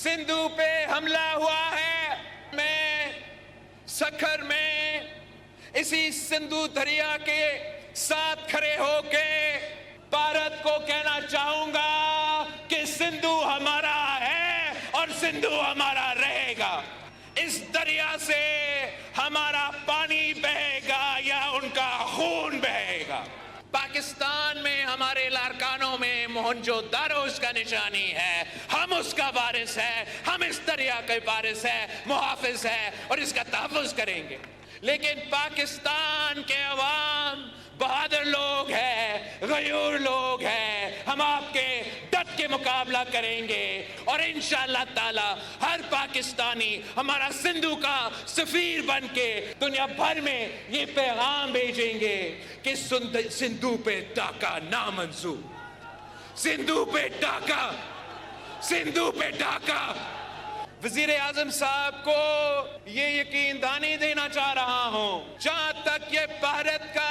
सिंधु पे हमला हुआ है। मैं सखर में इसी सिंधु दरिया के साथ खड़े होके भारत को कहना चाहूंगा कि सिंधु हमारा है और सिंधु हमारा रहेगा। इस दरिया से हमारा पानी बहेगा या उनका खून बहेगा। पाकिस्तान में हमारे लारकानों में मोहनजोदारो उसका निशानी है, हम उसका वारिस है, हम इस दरिया के वारिस है, मुहाफिज है और इसका तहफ़्फ़ुज़ करेंगे। लेकिन पाकिस्तान के अवाम बहादुर लोग हैं, गयूर लोग हैं, हम आपके डट के मुकाबला करेंगे और इंशाअल्लाह ताला हर पाकिस्तानी हमारा सिंधु का सफीर बन के दुनिया भर में ये पैगाम भेजेंगे कि सिंधु पे डाका नामंजूर, सिंधु पे डाका, सिंधु पे डाका। वजीर आजम साहब को ये यकीन दहानी देना चाह रहा हूं, जहां तक ये भारत का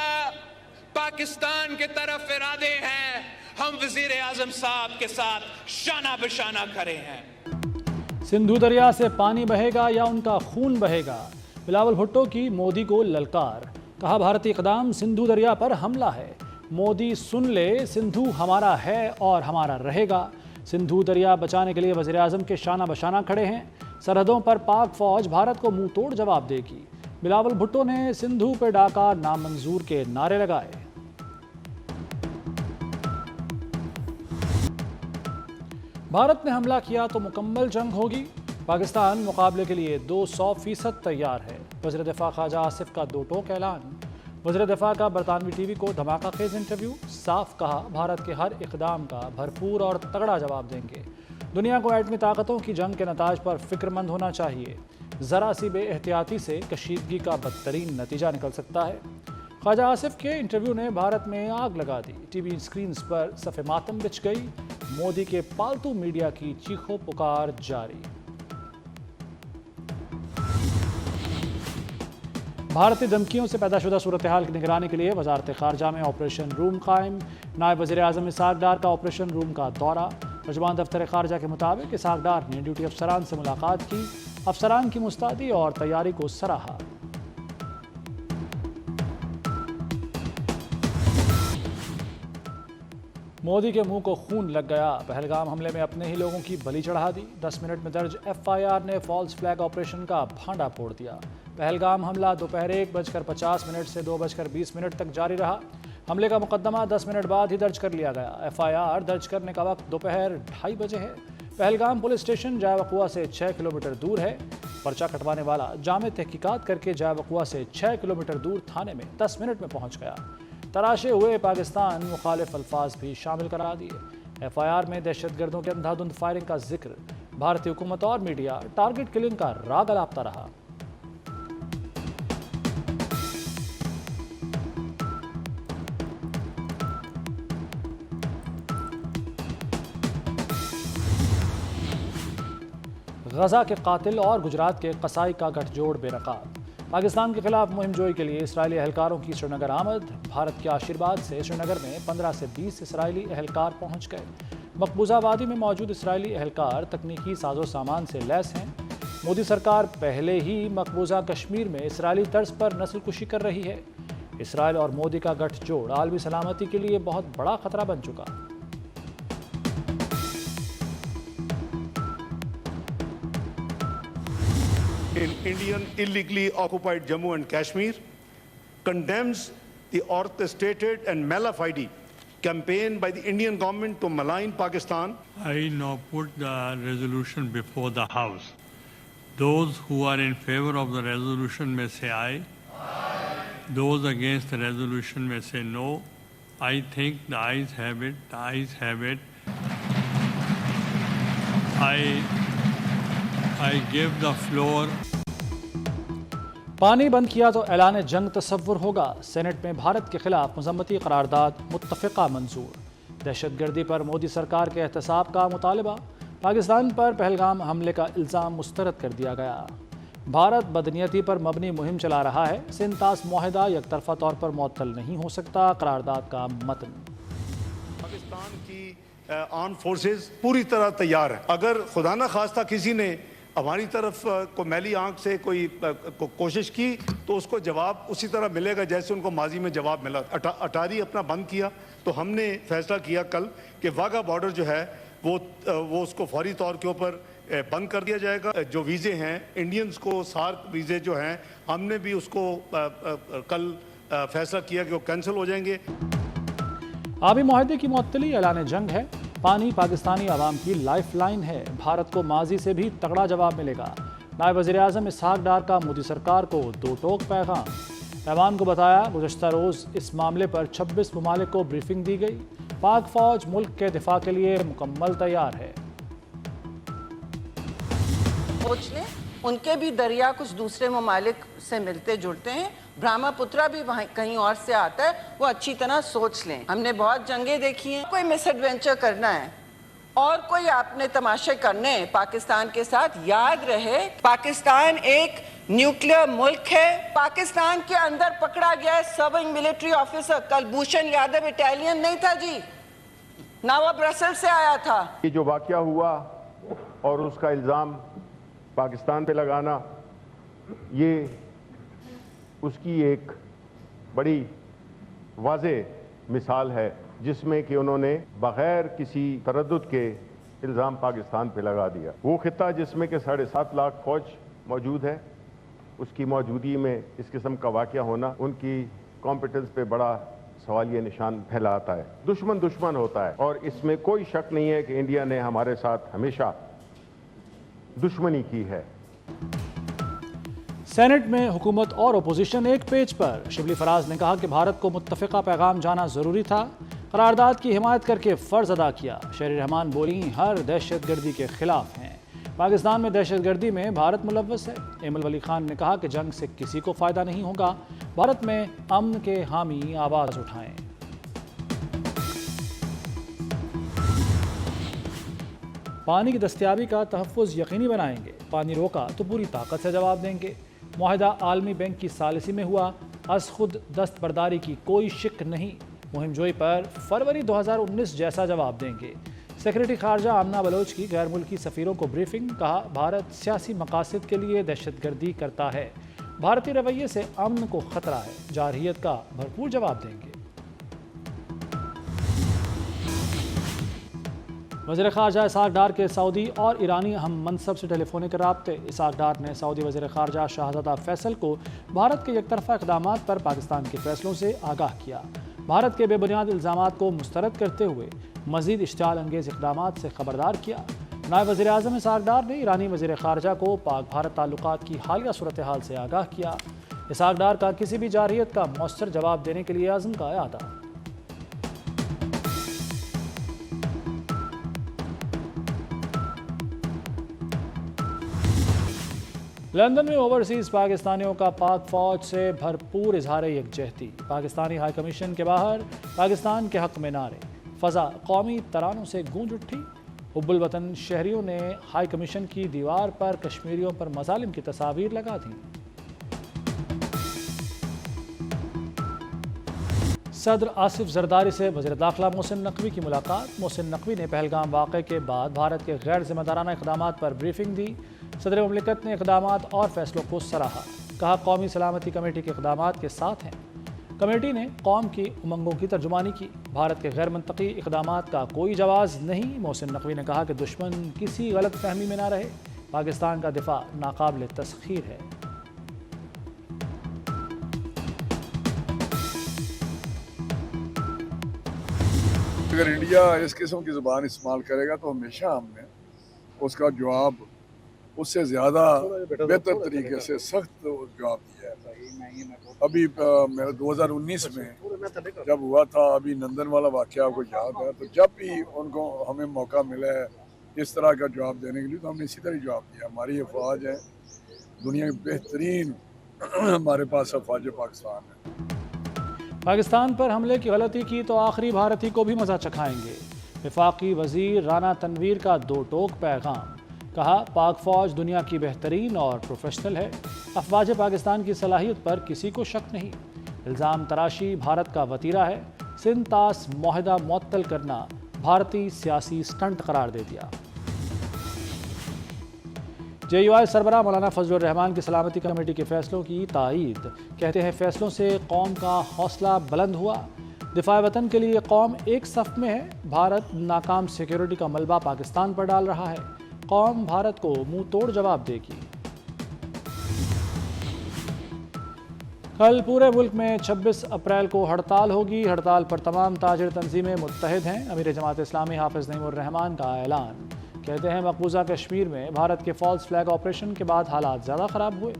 पाकिस्तान के तरफ इरादे हैं, हम वजीर आजम साहब के साथ शाना बशाना खड़े हैं। सिंधु दरिया से पानी बहेगा या उनका खून बहेगा, बिलावल भुट्टो की मोदी को ललकार। कहा भारतीय इक़दाम सिंधु दरिया पर हमला है, मोदी सुन ले सिंधु हमारा है और हमारा रहेगा। सिंधु दरिया बचाने के लिए वज़ीर आज़म के शाना बशाना खड़े हैं, सरहदों पर पाक फौज भारत को मुंह तोड़ जवाब देगी। बिलावल भुट्टो ने सिंधु पे डाका नामंजूर के नारे लगाए। भारत ने हमला किया तो मुकम्मल जंग होगी, पाकिस्तान मुकाबले के लिए 200% तैयार है। वज़ीर दिफा ख्वाजा आसिफ का दो टोक ऐलान। वज़ीर दिफा का बरतानवी टीवी को धमाका खेज इंटरव्यू, साफ कहा भारत के हर इक़दाम का भरपूर और तगड़ा जवाब देंगे। दुनिया को एटमी ताकतों की जंग के नताज पर फिक्रमंद होना चाहिए, ज़रा सी बेएहतियाती से कशीदगी का बदतरीन नतीजा निकल सकता है। ख्वाजा आसिफ के इंटरव्यू ने भारत में आग लगा दी, टीवी स्क्रीन्स पर सफ़े मातम बिछ गई, मोदी के पालतू मीडिया की चीखों पुकार जारी। भारतीय धमकियों से पैदाशुदा सूरत हाल की निगरानी के लिए वजारत ख़ारजा में ऑपरेशन रूम कायम। नायब वज़ीर आज़म इसहाक़ डार का ऑपरेशन रूम का दौरा। तर्जुमान दफ्तर ख़ारजा के मुताबिक इसहाक़ डार ने ड्यूटी अफसरान से मुलाकात की, अफसरान की मुस्तैदी और तैयारी को सराहा। मोदी के मुंह को खून लग गया, पहलगाम हमले में अपने ही लोगों की बलि चढ़ा दी। 10 मिनट में दर्ज FIR ने फॉल्स फ्लैग ऑपरेशन का भांडा फोड़ दिया। पहलगाम हमला दोपहर 1:50 से 2:20 तक जारी रहा। हमले का मुकदमा 10 मिनट बाद ही दर्ज कर लिया गया। FIR दर्ज करने का वक्त दोपहर 2:30 बजे है। पहलगाम पुलिस स्टेशन जाय वक़ुआ से 6 किलोमीटर दूर है। पर्चा कटवाने वाला जामे तहकीकात करके जाय वक़ुआ से 6 किलोमीटर दूर थाने में 10 मिनट में पहुँच गया। तराशे हुए पाकिस्तान मुखालिफ अल्फाज भी शामिल करा दिए। FIR में दहशतगर्दों के अंधाधुंध फायरिंग का जिक्र, भारतीय हुकूमत और मीडिया टारगेट किलिंग का राग अलापता रहा। गजा के कातिल और गुजरात के कसाई का गठजोड़ बेनकाब। पाकिस्तान के खिलाफ मुहिम जोई के लिए इसराइली एहलकारों की श्रीनगर आमद। भारत के आशीर्वाद से श्रीनगर में 15 से 20 इसराइली एहलकार पहुंच गए। मकबूजा वादी में मौजूद इसराइली एहलकार तकनीकी साजो सामान से लैस हैं। मोदी सरकार पहले ही मकबूजा कश्मीर में इसराइली तर्ज पर नस्ल कुशी कर रही है। इसराइल और मोदी का गठजोड़ आलमी सलामती के लिए बहुत बड़ा खतरा बन चुका। in Indian illegally occupied Jammu and Kashmir, condemns the orchestrated and malafide campaign by the Indian government to malign Pakistan. I now put the resolution before the House. Those who are in favor of the resolution may say aye. Aye. Those against the resolution may say no. I think the ayes have it. The ayes have it. I give the floor. पानी बंद किया तो ऐलान जंग तस्वुर होगा। Senate में भारत के खिलाफ मजम्मती करारदाद मुत्तफ़िक़ा मंजूर। दहशतगर्दी पर मोदी सरकार के एहतसाब का मुतालबा। पाकिस्तान पर पहलगाम हमले का इल्ज़ाम मुस्तरद कर दिया गया। भारत बदनीयती पर मबनी मुहिम चला रहा है। सिंतास मुआहिदा यकतरफा तौर पर मुअत्तल नहीं हो सकता। करारदाद का मतन। पाकिस्तान की आर्म फोर्सेस पूरी तरह तैयार है। अगर खुदा न खास्ता किसी ने हमारी तरफ को मैली आंख से कोई कोशिश की तो उसको जवाब उसी तरह मिलेगा जैसे उनको माजी में जवाब मिला। अटारी अपना बंद किया तो हमने फैसला किया कल कि वाघा बॉर्डर जो है वो उसको फौरी तौर के ऊपर बंद कर दिया जाएगा। जो वीज़े हैं इंडियंस को सार्क वीज़े जो हैं हमने भी उसको कल फैसला किया कि वो कैंसिल हो जाएंगे। आबी मुआहदे की मुअत्तली ऐलान जंग है। पानी पाकिस्तानी आवाम की लाइफ लाइन है। भारत को माजी से भी तगड़ा जवाब मिलेगा। नायब वज़ीर-ए-आज़म इसहाक डार का मोदी सरकार को दो टोक पैगाम। ऐवान को बताया गुज़श्ता रोज़ इस मामले पर 26 ममालिक को ब्रीफिंग दी गई। पाक फौज मुल्क के दिफा के लिए मुकम्मल तैयार है। सोच लें, उनके भी दरिया कुछ दूसरे ममालिक से मिलते जुड़ते हैं। ब्रह्मपुत्रा भी वहाँ कहीं और से आता है, वो अच्छी तरह सोच लें। हमने बहुत जंगें देखी हैं। कोई मिस एडवेंचर करना है और कोई आपने तमाशे करने हैं पाकिस्तान के साथ, याद रहे पाकिस्तान एक न्यूक्लियर मुल्क है। पाकिस्तान के अंदर पकड़ा गया है serving military officer Kulbhushan Yadav, Italian नहीं था जी, ना वो ब्रसेल से आया था। ये जो वाकया हुआ और उसका इल्ज़ाम पाकिस्तान पे लगाना, ये उसकी एक बड़ी वाज़ेह मिसाल है जिसमें कि उन्होंने बग़ैर किसी तरद्दुद के इल्ज़ाम पाकिस्तान पे लगा दिया। वो खित्ता जिसमें कि 7.5 लाख फ़ौज मौजूद है, उसकी मौजूदगी में इस किस्म का वाक़या होना उनकी कॉम्पिटेंस पे बड़ा सवालिया निशान फैलाता है। दुश्मन होता है और इसमें कोई शक नहीं है कि इंडिया ने हमारे साथ हमेशा दुश्मनी की है। सेनेट में हुकूमत और अपोजिशन एक पेज पर। शिबली फराज ने कहा कि भारत को मुत्तफ़िका पैगाम जाना ज़रूरी था। करारदाद की हिमायत करके फ़र्ज़ अदा किया। शहरी रहमान बोली हर दहशतगर्दी के ख़िलाफ़ हैं। पाकिस्तान में दहशतगर्दी में भारत मुलव्वस है। एमल वली खान ने कहा कि जंग से किसी को फ़ायदा नहीं होगा। भारत में अमन के हामी आवाज़ उठाएं। पानी की दस्तयाबी का तहफ़्फ़ुज़ यकीनी बनाएंगे। पानी रोका तो पूरी ताकत से जवाब देंगे। मुआहिदा आलमी बैंक की सालिसी में हुआ। अज खुद दस्तबरदारी की कोई शिक नहीं। मुहिम जोई पर फरवरी 2019 जैसा जवाब देंगे। सेक्रेटरी खारजा आमना बलोच की गैर मुल्की सफ़ीरों को ब्रीफिंग। कहा भारत सियासी मकासद के लिए दहशतगर्दी करता है। भारतीय रवैये से अमन को ख़तरा है। जारहियत का भरपूर जवाब देंगे। वज़ीर ख़ारजा इसहाक डार के सऊदी और ईरानी अहम मनसब से टेलीफोनिक राब्ते। इसहाक डार ने सऊदी वज़ीर ख़ारजा शाहज़ादा फैसल को भारत के एकतरफ़ा इक़दामात पर पाकिस्तान के फ़ैसलों से आगाह किया। भारत के बेबुनियाद इल्ज़ामात को मुस्तरद करते हुए मज़ीद इश्तिआल अंगेज़ इक़दामात से ख़बरदार किया। नायब वज़ीर-ए-आज़म इसहाक डार ने ईरानी वज़ीर ख़ारजा को पाक भारत ताल्लुकात की हालिया सूरत हाल से आगाह किया। इसहाक डार का किसी भी जारहियत का मौसर जवाब देने के लिए आज़म का अदा। लंदन में ओवरसीज़ पाकिस्तानियों का पाक फ़ौज से भरपूर इजहार यकजहती। पाकिस्तानी हाई कमीशन के बाहर पाकिस्तान के हक़ में नारे। फ़ज़ा कौमी तरानों से गूंज उठी। हुब्बुल वतन शहरियों ने हाई कमीशन की दीवार पर कश्मीरियों पर मज़ालिम की तस्वीर लगा दी। सदर आसिफ जरदारी से वज़ीर दाखिला मोहसिन नकवी की मुलाकात। मोहसिन नकवी ने पहलगाम वाक़े के बाद भारत के गैर ज़िम्मेदाराना इक़दामात पर ब्रीफिंग दी। सदर मुमलिकत ने इक़दामात और फैसलों को सराहा। कहा कौमी सलामती कमेटी के इक़दामात के साथ हैं। कमेटी ने कौम की उमंगों की तर्जुमानी की। भारत के गैर मंतकी इक़दामात का कोई जवाज़ नहीं। मोहसिन नकवी ने कहा कि दुश्मन किसी गलत फहमी में ना रहे। पाकिस्तान का दिफा नाकाबिल तस्खीर है। अगर इंडिया इस किस्म की ज़ुबान इस्तेमाल करेगा तो हमेशा हमने उसका जवाब उससे ज़्यादा बेहतर तरीके से सख्त जवाब दिया है। अभी मेरा 2019 में जब हुआ था, अभी नंदन वाला वाक़या आपको याद है, तो जब भी उनको हमें मौका मिला है इस तरह का जवाब देने के लिए तो हमने इसी तरह जवाब दिया। हमारी अफवाज है दुनिया की बेहतरीन, हमारे पास अफवाज पाकिस्तान है। पाकिस्तान पर हमले की गलती की तो आखिरी भारती को भी मज़ा चखाएंगे। वफाकी वज़ीर राना तनवीर का दो टोक पैगाम। कहा पाक फ़ौज दुनिया की बेहतरीन और प्रोफेशनल है। अफवाज पाकिस्तान की सलाहियत पर किसी को शक नहीं। इल्ज़ाम तराशी भारत का वतीरा है। सिंध तास मुआहदा मुअत्तल करना بھارتی سیاسی سٹنٹ قرار دے دیا۔ JUI سربراہ مولانا فضل الرحمان کی سلامتی کمیٹی کے فیصلوں کی تائید، کہتے ہیں فیصلوں سے قوم کا حوصلہ بلند ہوا، دفاع وطن کے لیے قوم ایک صف میں ہے، بھارت ناکام سیکیورٹی کا ملبہ پاکستان پر ڈال رہا ہے، قوم بھارت کو منہ توڑ جواب دے گی۔ کل پورے ملک میں 26 اپریل کو ہڑتال ہوگی، ہڑتال پر تمام تاجر تنظیمیں متحد ہیں، امیر جماعت اسلامی حافظ نعیم الرحمان کا اعلان، کہتے ہیں مقبوضہ کشمیر میں بھارت کے فالس فلیگ آپریشن کے بعد حالات زیادہ خراب ہوئے،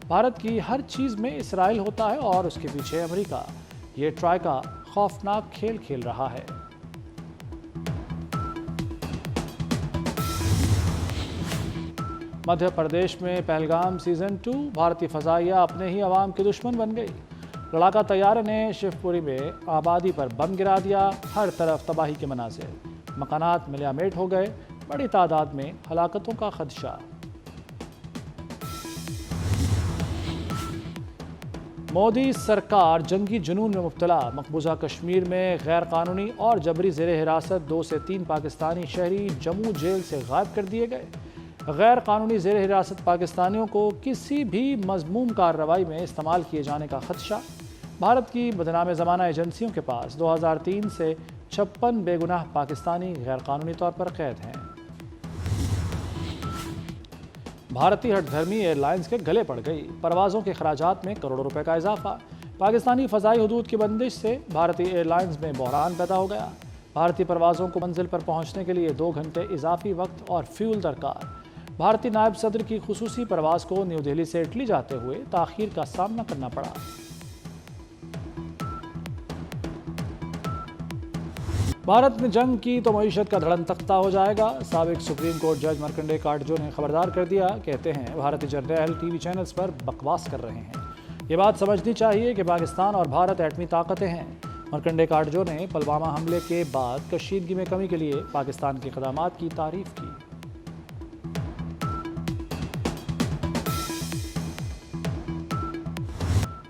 بھارت کی ہر چیز میں اسرائیل ہوتا ہے اور اس کے پیچھے امریکہ، یہ ٹرائی کا خوفناک کھیل کھیل رہا ہے۔ مدھیہ پردیش میں پہلگام سیزن 2، بھارتی فضائیہ اپنے ہی عوام کے دشمن بن گئی، لڑاکا طیارے نے شیو پوری میں آبادی پر بم گرا دیا، ہر طرف تباہی کے مناظر، مکانات ملیامیٹ ہو گئے، بڑی تعداد میں ہلاکتوں کا خدشہ۔ مودی سرکار جنگی جنون میں مبتلا، مقبوضہ کشمیر میں غیر قانونی اور جبری زیر حراست 2 سے 3 پاکستانی شہری جموں جیل سے غائب کر دیے گئے۔ غیر قانونی زیر حراست پاکستانیوں کو کسی بھی مذموم کارروائی میں استعمال کیے جانے کا خدشہ، بھارت کی بدنام زمانہ ایجنسیوں کے پاس 2003 سے 56 بے گناہ پاکستانی غیر قانونی طور پر قید ہیں۔ بھارتی ہٹ دھرمی ایئر لائنز کے گلے پڑ گئی، پروازوں کے اخراجات میں کروڑوں روپے کا اضافہ، پاکستانی فضائی حدود کی بندش سے بھارتی ایئر لائنز میں بحران پیدا ہو گیا، بھارتی پروازوں کو منزل پر پہنچنے کے لیے 2 گھنٹے اضافی وقت اور فیول درکار، بھارتی نائب صدر کی خصوصی پرواز کو نیو دہلی سے اٹلی جاتے ہوئے تاخیر کا سامنا کرنا پڑا۔ بھارت میں جنگ کی تو معیشت کا دھڑن تختہ ہو جائے گا، سابق سپریم کورٹ جج مرکنڈے کاٹجو نے خبردار کر دیا، کہتے ہیں بھارتی جرنیل ٹی وی چینلز پر بکواس کر رہے ہیں، یہ بات سمجھنی چاہیے کہ پاکستان اور بھارت ایٹمی طاقتیں ہیں۔ مرکنڈے کاٹجو نے پلوامہ حملے کے بعد کشیدگی میں کمی کے لیے پاکستان کے اقدامات کی تعریف کی۔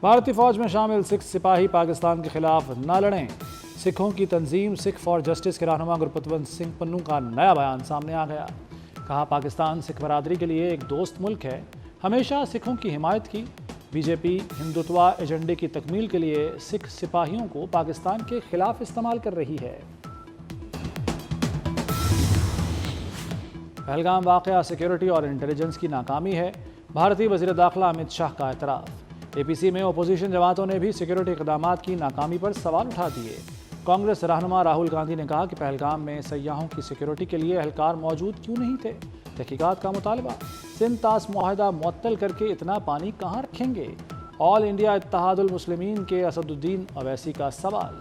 بھارتی فوج میں شامل سکھ سپاہی پاکستان کے خلاف نہ لڑیں، سکھوں کی تنظیم سکھ فار جسٹس کے رہنما گرپتونت سنگھ پنو کا نیا بیان سامنے آ گیا، کہا پاکستان سکھ برادری کے لیے ایک دوست ملک ہے، ہمیشہ سکھوں کی حمایت کی، بی جے پی ہندوتوا ایجنڈے کی تکمیل کے لیے سکھ سپاہیوں کو پاکستان کے خلاف استعمال کر رہی ہے۔ پہلگام واقعہ سیکیورٹی اور انٹیلیجنس کی ناکامی ہے، بھارتی وزیر داخلہ امت شاہ کا اعتراف، اے پی سی میں اپوزیشن جماعتوں نے بھی سیکیورٹی اقدامات کی ناکامی پر سوال اٹھا دیے، کانگریس رہنما راہل گاندھی نے کہا کہ پہلگام میں سیاحوں کی سیکیورٹی کے لیے اہلکار موجود کیوں نہیں تھے، تحقیقات کا مطالبہ، سندھ طاس معاہدہ معطل کر کے اتنا پانی کہاں رکھیں گے، آل انڈیا اتحاد المسلمین کے اسد الدین اویسی کا سوال۔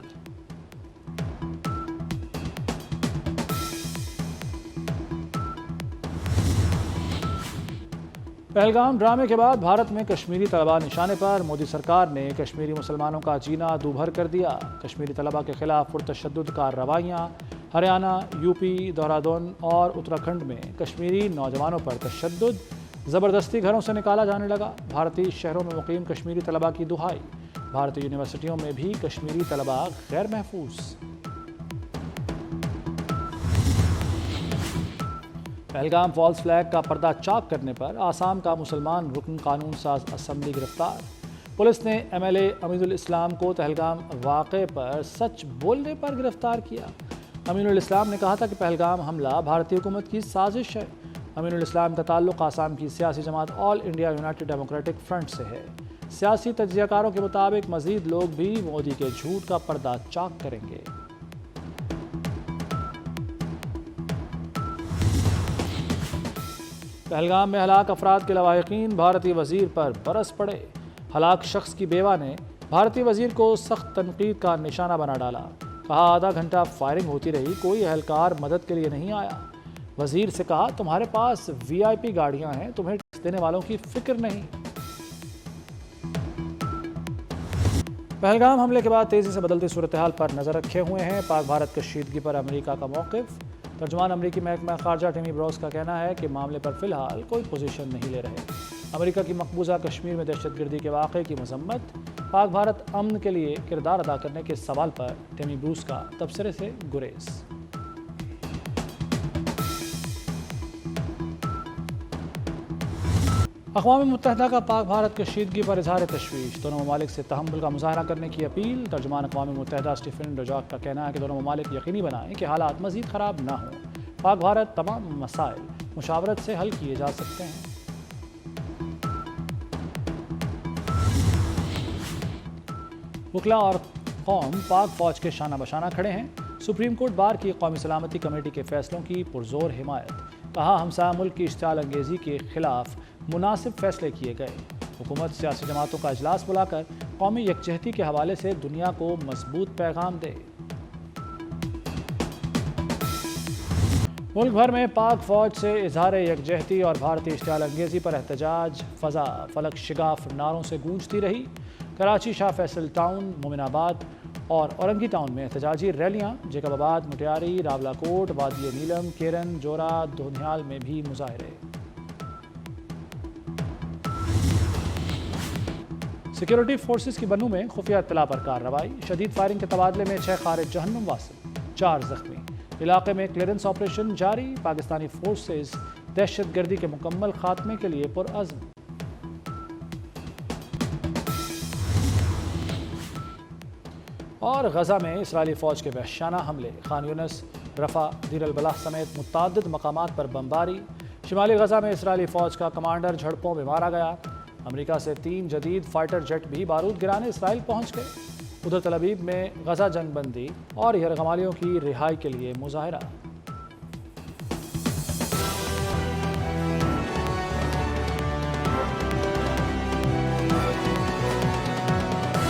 پہلگام ڈرامے کے بعد بھارت میں کشمیری طلبہ نشانے پر، مودی سرکار نے کشمیری مسلمانوں کا جینا دوبھر کر دیا، کشمیری طلبہ کے خلاف پرتشدد کارروائیاں، ہریانہ، یو پی، دہرادون اور اتراکھنڈ میں کشمیری نوجوانوں پر تشدد، زبردستی گھروں سے نکالا جانے لگا، بھارتی شہروں میں مقیم کشمیری طلبہ کی دہائی، بھارتی یونیورسٹیوں میں بھی کشمیری طلبہ غیر محفوظ۔ پہلگام فالس فلیگ کا پردہ چاک کرنے پر آسام کا مسلمان رکن قانون ساز اسمبلی گرفتار، پولیس نے ایم ایل اے امین الاسلام کو پہلگام واقعے پر سچ بولنے پر گرفتار کیا۔ امین الاسلام نے کہا تھا کہ پہلگام حملہ بھارتی حکومت کی سازش ہے۔ امین الاسلام کا تعلق آسام کی سیاسی جماعت آل انڈیا یونائٹڈ ڈیموکریٹک فرنٹ سے ہے۔ سیاسی تجزیہ کاروں کے مطابق مزید لوگ بھی مودی کے جھوٹ کا پردہ چاک کریں گے۔ پہلگام میں ہلاک افراد کے لواحقین بھارتی وزیر پر برس پڑے، ہلاک شخص کی بیوہ نے بھارتی وزیر کو سخت تنقید کا نشانہ بنا ڈالا، کہا آدھا گھنٹہ فائرنگ ہوتی رہی، کوئی اہلکار مدد کے لیے نہیں آیا، وزیر سے کہا تمہارے پاس وی آئی پی گاڑیاں ہیں، تمہیں ٹیکس دینے والوں کی فکر نہیں۔ پہلگام حملے کے بعد تیزی سے بدلتی صورتحال پر نظر رکھے ہوئے ہیں پاک بھارت کشیدگی پر امریکہ کا موقف۔ ترجمان امریکی محکمہ خارجہ ٹیمی بروس کا کہنا ہے کہ معاملے پر فی الحال کوئی پوزیشن نہیں لے رہے۔ امریکہ کی مقبوضہ کشمیر میں دہشت گردی کے واقعے کی مذمت، پاک بھارت امن کے لیے کردار ادا کرنے کے سوال پر ٹیمی بروس کا تبصرے سے گریز۔ اقوام متحدہ کا پاک بھارت کشیدگی پر اظہار تشویش، دونوں ممالک سے تحمل کا مظاہرہ کرنے کی اپیل۔ ترجمان اقوام متحدہ اسٹیفن ڈوجاک کا کہنا ہے کہ دونوں ممالک یقینی بنائیں کہ حالات مزید خراب نہ ہوں۔ پاک بھارت تمام مسائل مشاورت سے حل کیے جا سکتے ہیں۔ وکلا اور قوم پاک فوج کے شانہ بشانہ کھڑے ہیں۔ سپریم کورٹ بار کی قومی سلامتی کمیٹی کے فیصلوں کی پرزور حمایت، کہا ہمسایہ ملک کی اشتعال انگیزی کے خلاف مناسب فیصلے کیے گئے۔ حکومت سیاسی جماعتوں کا اجلاس بلا کر قومی یکجہتی کے حوالے سے دنیا کو مضبوط پیغام دے۔ ملک بھر میں پاک فوج سے اظہار یکجہتی اور بھارتی اشتعال انگیزی پر احتجاج، فضا فلک شگاف نعروں سے گونجتی رہی۔ کراچی، شاہ فیصل ٹاؤن، مومن آباد اور اورنگی ٹاؤن میں احتجاجی ریلیاں، جیکب آباد، مٹیاری، راولہ کوٹ، وادی نیلم، کیرن، جورا، دھونیال میں بھی مظاہرے۔ سیکیورٹی فورسز کی بنوں میں خفیہ اطلاع پر کارروائی، شدید فائرنگ کے تبادلے میں 6 خارج جہنم واصل، 4 زخمی۔ علاقے میں کلیئرنس آپریشن جاری، پاکستانی فورسز دہشت گردی کے مکمل خاتمے کے لیے پرعزم۔ اور غزہ میں اسرائیلی فوج کے وحشیانہ حملے، خان یونس، رفح، دیر البلح سمیت متعدد مقامات پر بمباری۔ شمالی غزہ میں اسرائیلی فوج کا کمانڈر جھڑپوں میں مارا گیا۔ امریکہ سے 3 جدید فائٹر جیٹ بھی بارود گرانے اسرائیل پہنچ گئے۔ ادھر تل ابیب میں غزہ جنگ بندی اور یرغمالیوں کی رہائی کے لیے مظاہرہ۔